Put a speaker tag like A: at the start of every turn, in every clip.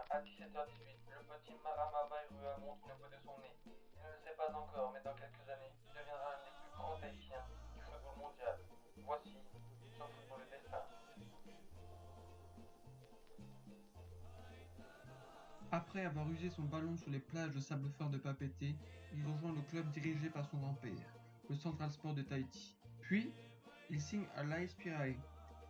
A: à 17h18, le petit Marama Vairua montre le bout de son nez. Il ne le sait pas encore, mais dans quelques années, il deviendra l'un des plus grands Tahitiens du football mondial. Voici son football de destin.
B: Après avoir usé son ballon sur les plages de sable fin de Papeete, il rejoint le club dirigé par son grand-père, le Central Sport de Tahiti. Puis, il signe à l'AS Pirae,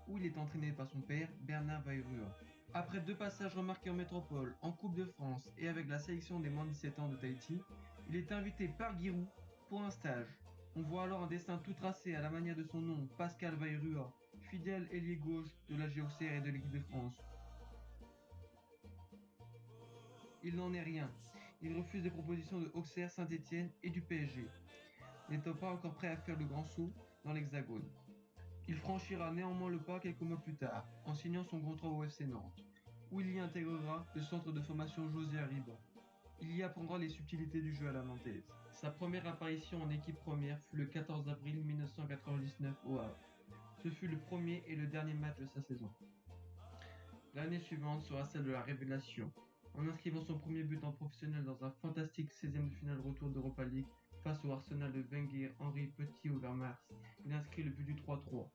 B: où il est entraîné par son père, Bernard Vairua. Après 2 passages remarqués en métropole, en Coupe de France et avec la sélection des moins de 17 ans de Tahiti, il est invité par Giroud pour un stage. On voit alors un destin tout tracé à la manière de son nom, Pascal Vairua, fidèle ailier gauche de la GOCR et de l'équipe de France. Il n'en est rien. Il refuse les propositions de Auxerre, Saint-Étienne et du PSG, n'étant pas encore prêt à faire le grand saut dans l'Hexagone. Il franchira néanmoins le pas quelques mois plus tard, en signant son contrat au FC Nantes, où il y intégrera le centre de formation José Arriba. Il y apprendra les subtilités du jeu à la nantaise. Sa première apparition en équipe première fut le 14 avril 1999 au Havre. Ce fut le premier et le dernier match de sa saison. L'année suivante sera celle de la révélation. En inscrivant son premier but en professionnel dans un fantastique 16e de finale retour d'Europa League face au Arsenal de Wenger Henri Petit au Mars, il inscrit le but du 3-3.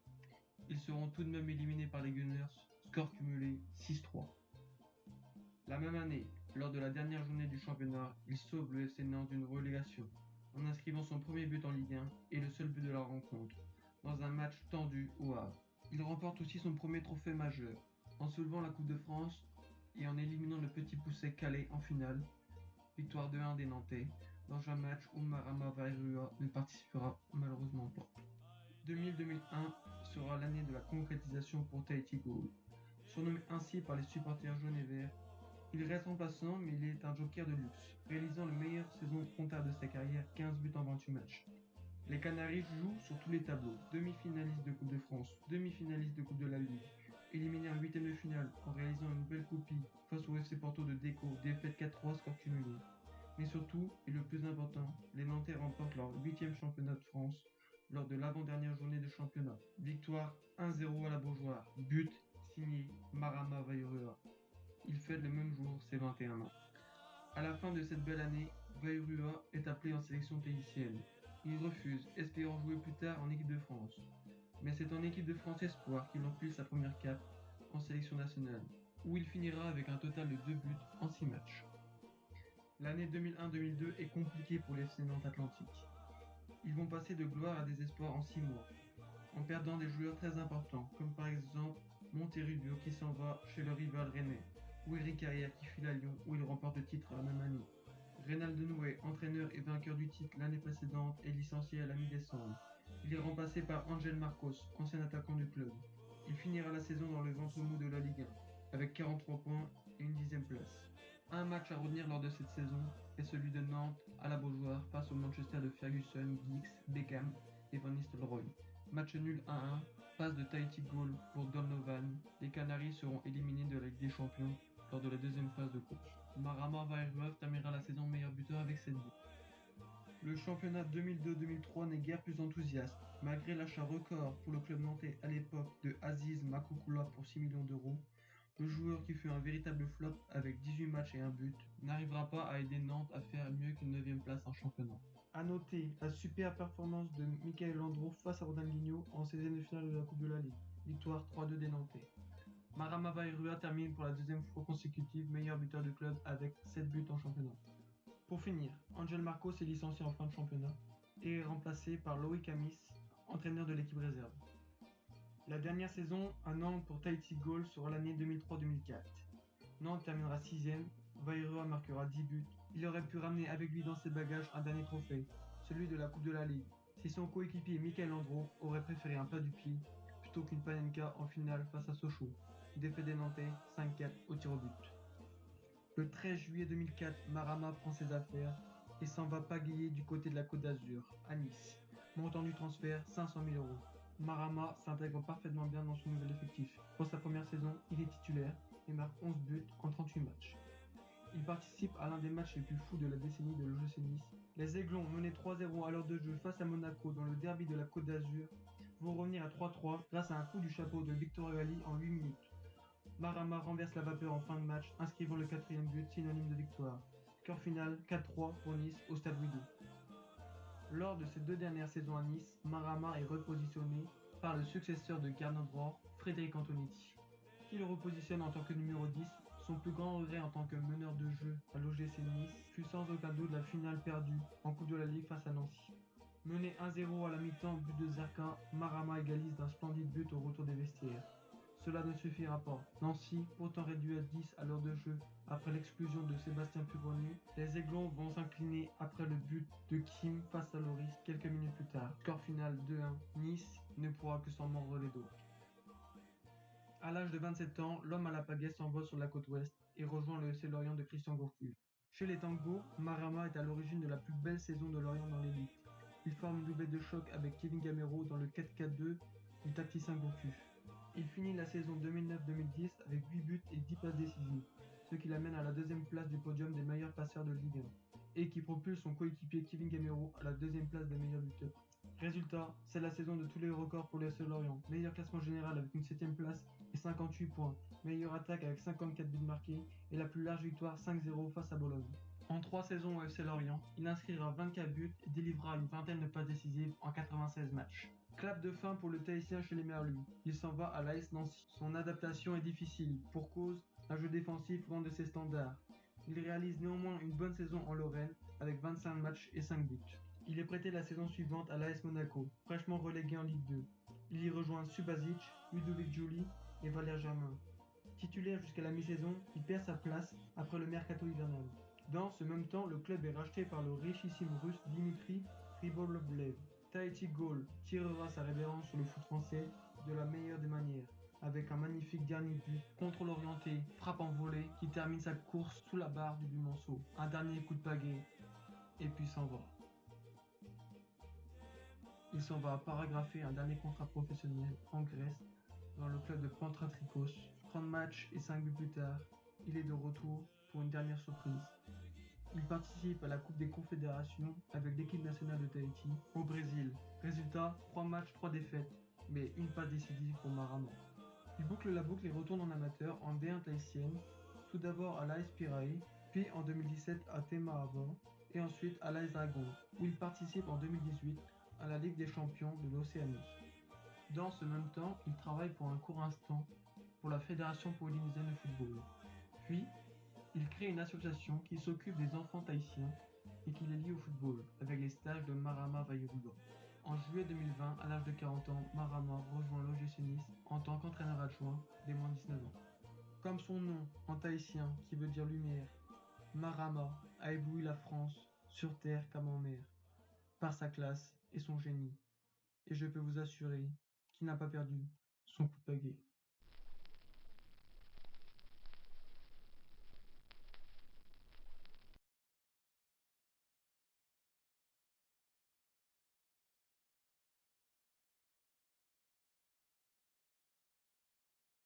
B: Ils seront tout de même éliminés par les Gunners, score cumulé 6-3. La même année, lors de la dernière journée du championnat, il sauve le FC Nantes d'une relégation, en inscrivant son premier but en Ligue 1 et le seul but de la rencontre, dans un match tendu au Havre. Il remporte aussi son premier trophée majeur, en soulevant la Coupe de France et en éliminant le Petit Poucet Calais en finale, victoire 2-1 des Nantais, dans un match où Marama Vairua ne participera malheureusement pas. 2000-2001 sera l'année de la concrétisation pour Tahiti Gol. Surnommé ainsi par les supporters jaunes et verts, il reste remplaçant mais il est un joker de luxe, réalisant la meilleure saison comptable de sa carrière, 15 buts en 28 matchs. Les Canaries jouent sur tous les tableaux, demi-finalistes de Coupe de France, demi-finalistes de Coupe de la Ligue, éliminés en huitième de finale en réalisant une belle copie face au FC Porto de Deco, défaite 4-3 score cumulé. Mais surtout, et le plus important, les Nantais remportent leur 8e championnat de France lors de l'avant-dernière journée de championnat. Victoire 1-0 à la Beaujoire, but signé Marama Vairua. Il fête le même jour ses 21 ans. À la fin de cette belle année, Vairua est appelé en sélection tahitienne. Il refuse, espérant jouer plus tard en équipe de France. Mais c'est en équipe de France Espoir qu'il enfile sa première cape en sélection nationale, où il finira avec un total de 2 buts en 6 matchs. L'année 2001-2002 est compliquée pour les FC Nantes Atlantique. Ils vont passer de gloire à désespoir en 6 mois, en perdant des joueurs très importants, comme par exemple Monterrubio qui s'en va chez le rival rennais, ou Eric Carrière qui file à Lyon où il remporte le titre la même année. Reynald Denouet, entraîneur et vainqueur du titre l'année précédente, est licencié à la mi-décembre. Il est remplacé par Angel Marcos, ancien attaquant du club. Il finira la saison dans le ventre mou de la Ligue 1, avec 43 points et une 10e place. Un match à retenir lors de cette saison est celui de Nantes à la Beaujoire face au Manchester de Ferguson, Giggs, Beckham et Van Nistelrooy. Match nul 1-1, passe de Tahiti Gol pour Donovan. Les Canaries seront éliminés de la Ligue des Champions lors de la deuxième phase de course. Marama Vairua terminera la saison meilleur buteur avec 7 buts. Le championnat 2002-2003 n'est guère plus enthousiaste. Malgré l'achat record pour le club nantais à l'époque de Aziz Makoukoula pour 6 millions d'euros, le joueur qui fut un véritable flop avec 18 matchs et un but n'arrivera pas à aider Nantes à faire mieux qu'une 9e place en championnat. A noter la super performance de Michael Landreau face à Ronaldinho en 16e de finale de la Coupe de la Ligue. Victoire 3-2 des Nantais. Marama Vairua termine pour la deuxième fois consécutive meilleur buteur du club avec 7 buts en championnat. Pour finir, Angel Marcos est licencié en fin de championnat et est remplacé par Loïc Amis, entraîneur de l'équipe réserve. La dernière saison à Nantes pour Tahiti Gol sera l'année 2003-2004. Nantes terminera 6ème, Vairua marquera 10 buts. Il aurait pu ramener avec lui dans ses bagages un dernier trophée, celui de la Coupe de la Ligue, si son coéquipier Michael Landreau aurait préféré un plat du pied plutôt qu'une panenka en finale face à Sochaux. Défaite des Nantais 5-4 au tir au but. Le 13 juillet 2004, Marama prend ses affaires et s'en va pagayer du côté de la Côte d'Azur, à Nice. Montant du transfert 500 000 euros. Marama s'intègre parfaitement bien dans son nouvel effectif. Pour sa première saison, il est titulaire et marque 11 buts en 38 matchs. Il participe à l'un des matchs les plus fous de la décennie de l'OGC Nice. Les Aiglons, menés 3-0 à l'heure de jeu face à Monaco dans le derby de la Côte d'Azur, vont revenir à 3-3 grâce à un coup du chapeau de Victor Egali en 8 minutes. Marama renverse la vapeur en fin de match, inscrivant le 4e but synonyme de victoire. Score final 4-3 pour Nice au Stade Louis II. Lors de ses 2 dernières saisons à Nice, Marama est repositionné par le successeur de Gernot Rohr, Frédéric Antonetti, qui le repositionne en tant que numéro 10. Son plus grand regret en tant que meneur de jeu à l'OGC Nice fut sans aucun doute la finale perdue en Coupe de la Ligue face à Nancy. Mené 1-0 à la mi-temps, but de Zerka, Marama égalise d'un splendide but au retour des vestiaires. Cela ne suffira pas. Nancy, pourtant réduit à 10 à l'heure de jeu après l'exclusion de Sébastien Pugronu, les Aiglons vont s'incliner après le but de Kim face à Loris quelques minutes plus tard. Score final 2-1. Nice ne pourra que s'en mordre les doigts. À l'âge de 27 ans, l'homme à la pagaie s'envole sur la côte ouest et rejoint le FC Lorient de Christian Gourcuff. Chez les Tangos, Marama est à l'origine de la plus belle saison de Lorient dans l'élite. Il forme une doublette de choc avec Kevin Gamero dans le 4-4-2 du tacticien Gourcuff. Il finit la saison 2009-2010 avec 8 buts et 10 passes décisives, ce qui l'amène à la 2e place du podium des meilleurs passeurs de Ligue 1, et qui propulse son coéquipier Kevin Gamero à la 2e place des meilleurs buteurs. Résultat, c'est la saison de tous les records pour le FC Lorient. Meilleur classement général avec une 7e place et 58 points. Meilleure attaque avec 54 buts marqués et la plus large victoire 5-0 face à Bologne. En 3 saisons au FC Lorient, il inscrira 24 buts et délivrera une vingtaine de passes décisives en 96 matchs. Clap de fin pour le Tahitien chez les Merlus. Il s'en va à l'AS Nancy. Son adaptation est difficile, pour cause un jeu défensif loin de ses standards. Il réalise néanmoins une bonne saison en Lorraine avec 25 matchs et 5 buts. Il est prêté la saison suivante à l'AS Monaco, fraîchement relégué en Ligue 2. Il y rejoint Subasic, Ludovic Joly et Valère Germain. Titulaire jusqu'à la mi-saison, il perd sa place après le mercato hivernal. Dans ce même temps, le club est racheté par le richissime russe Dimitri Ribolovlev. Tahiti Gol tirera sa révérence sur le foot français de la meilleure des manières, avec un magnifique dernier but, contrôle orienté, frappe en volée, qui termine sa course sous la barre du Bumanceau. Un dernier coup de pagaie, et puis s'en va. Il s'en va paragrapher un dernier contrat professionnel en Grèce, dans le club de Pantratrikos. 30 matchs et 5 buts plus tard, il est de retour pour une dernière surprise. Il participe à la Coupe des Confédérations avec l'équipe nationale de Tahiti au Brésil. Résultat, 3 matchs, 3 défaites, mais une passe décisive pour Marama. Il boucle la boucle et retourne en amateur en D1 tahitienne, tout d'abord à l'AS Pirae, puis en 2017 à Tema Ava, et ensuite à l'AS Dragon, où il participe en 2018 à la Ligue des champions de l'Océanie. Dans ce même temps, il travaille pour un court instant pour la Fédération polynésienne de football. Puis, il crée une association qui s'occupe des enfants tahitiens et qui les lie au football, avec les stages de Marama Vairuba. En juillet 2020, à l'âge de 40 ans, Marama rejoint l'OGC Nice en tant qu'entraîneur adjoint des moins 19 ans. Comme son nom, en tahitien, qui veut dire lumière, Marama a ébloui la France, sur terre comme en mer, par sa classe et son génie. Et je peux vous assurer qu'il n'a pas perdu son coup de pagaie.